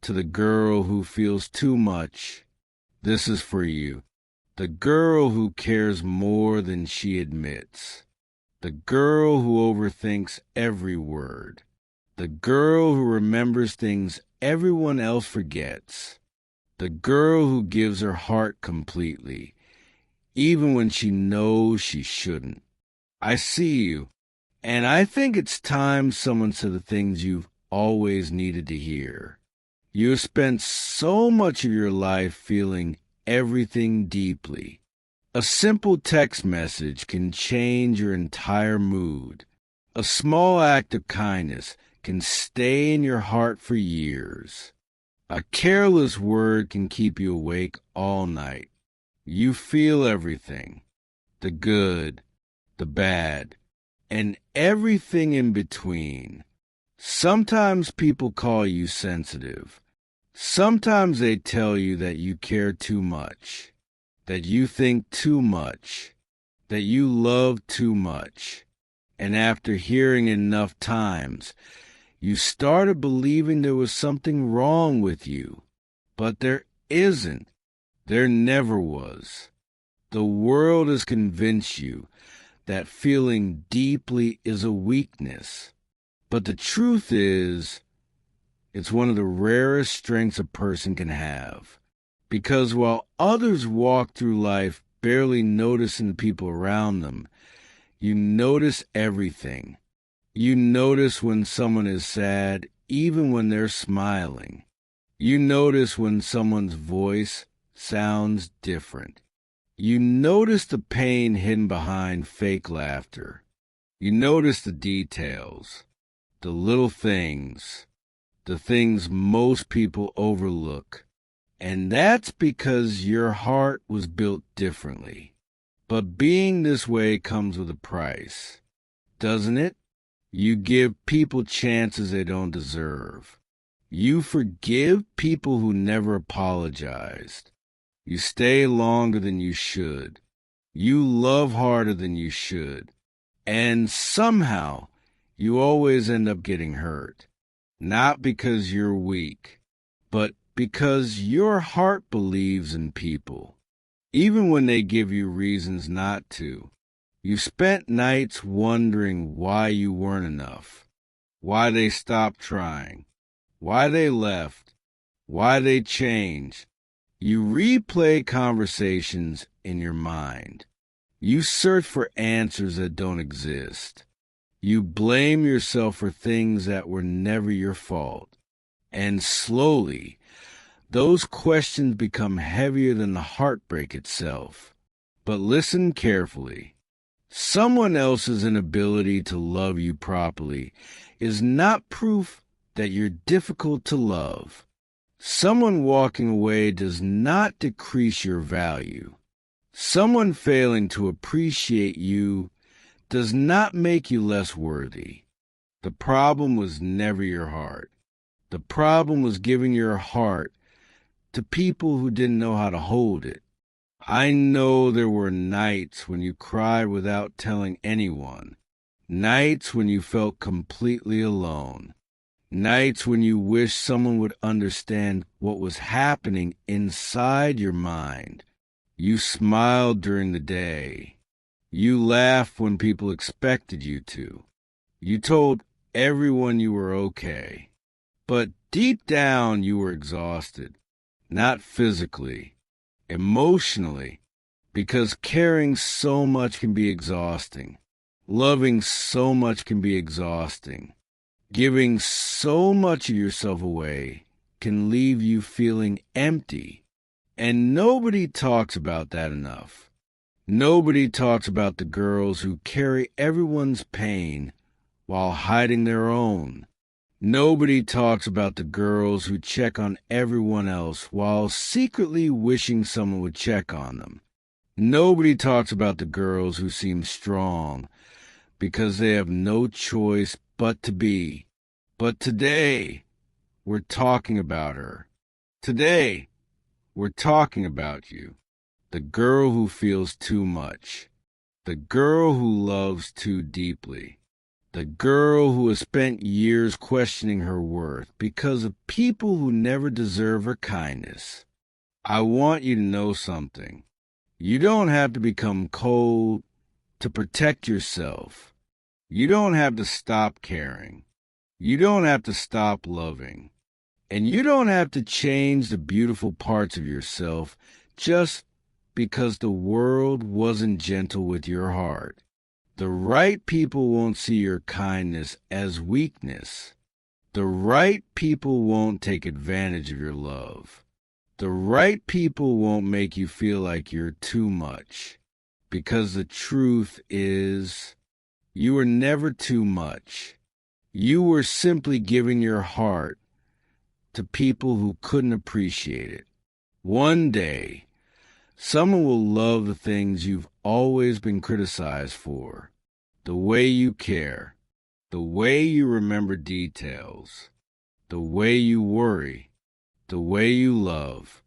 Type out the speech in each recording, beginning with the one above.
To the girl who feels too much, this is for you. The girl who cares more than she admits. The girl who overthinks every word. The girl who remembers things everyone else forgets. The girl who gives her heart completely, even when she knows she shouldn't. I see you, and I think it's time someone said the things you've always needed to hear. You have spent so much of your life feeling everything deeply. A simple text message can change your entire mood. A small act of kindness can stay in your heart for years. A careless word can keep you awake all night. You feel everything, the good, the bad, and everything in between. Sometimes people call you sensitive. Sometimes they tell you that you care too much, that you think too much, that you love too much. And after hearing it enough times, you started believing there was something wrong with you. But there isn't. There never was. The world has convinced you that feeling deeply is a weakness. But the truth is, it's one of the rarest strengths a person can have. Because while others walk through life barely noticing people around them, you notice everything. You notice when someone is sad, even when they're smiling. You notice when someone's voice sounds different. You notice the pain hidden behind fake laughter. You notice the details, the little things, the things most people overlook. And that's because your heart was built differently. But being this way comes with a price, doesn't it? You give people chances they don't deserve. You forgive people who never apologized. You stay longer than you should. You love harder than you should. And somehow, you always end up getting hurt. Not because you're weak, but because your heart believes in people, even when they give you reasons not to. You spent nights wondering why you weren't enough, why they stopped trying, why they left, why they changed. You replay conversations in your mind. You search for answers that don't exist. You blame yourself for things that were never your fault. And slowly, those questions become heavier than the heartbreak itself. But listen carefully. Someone else's inability to love you properly is not proof that you're difficult to love. Someone walking away does not decrease your value. Someone failing to appreciate you does not make you less worthy. The problem was never your heart. The problem was giving your heart to people who didn't know how to hold it. I know there were nights when you cried without telling anyone, nights when you felt completely alone, nights when you wished someone would understand what was happening inside your mind. You smiled during the day. You laughed when people expected you to. You told everyone you were okay. But deep down you were exhausted, not physically, emotionally, because caring so much can be exhausting. Loving so much can be exhausting. Giving so much of yourself away can leave you feeling empty. And nobody talks about that enough. Nobody talks about the girls who carry everyone's pain while hiding their own. Nobody talks about the girls who check on everyone else while secretly wishing someone would check on them. Nobody talks about the girls who seem strong because they have no choice but to be. But today, we're talking about her. Today, we're talking about you. The girl who feels too much. The girl who loves too deeply. The girl who has spent years questioning her worth because of people who never deserve her kindness. I want you to know something. You don't have to become cold to protect yourself. You don't have to stop caring. You don't have to stop loving. And you don't have to change the beautiful parts of yourself just because the world wasn't gentle with your heart. The right people won't see your kindness as weakness. The right people won't take advantage of your love. The right people won't make you feel like you're too much. Because the truth is, you were never too much. You were simply giving your heart to people who couldn't appreciate it. One day, someone will love the things you've always been criticized for. The way you care, the way you remember details, the way you worry, the way you love,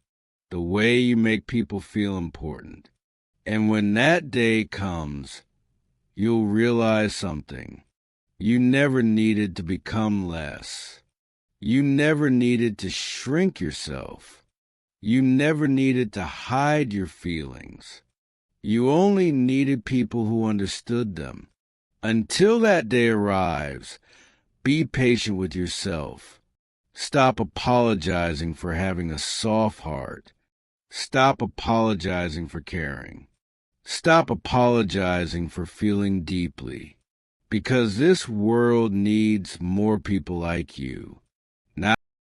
the way you make people feel important. And when that day comes, you'll realize something. You never needed to become less. You never needed to shrink yourself. You never needed to hide your feelings. You only needed people who understood them. Until that day arrives, be patient with yourself. Stop apologizing for having a soft heart. Stop apologizing for caring. Stop apologizing for feeling deeply. Because this world needs more people like you.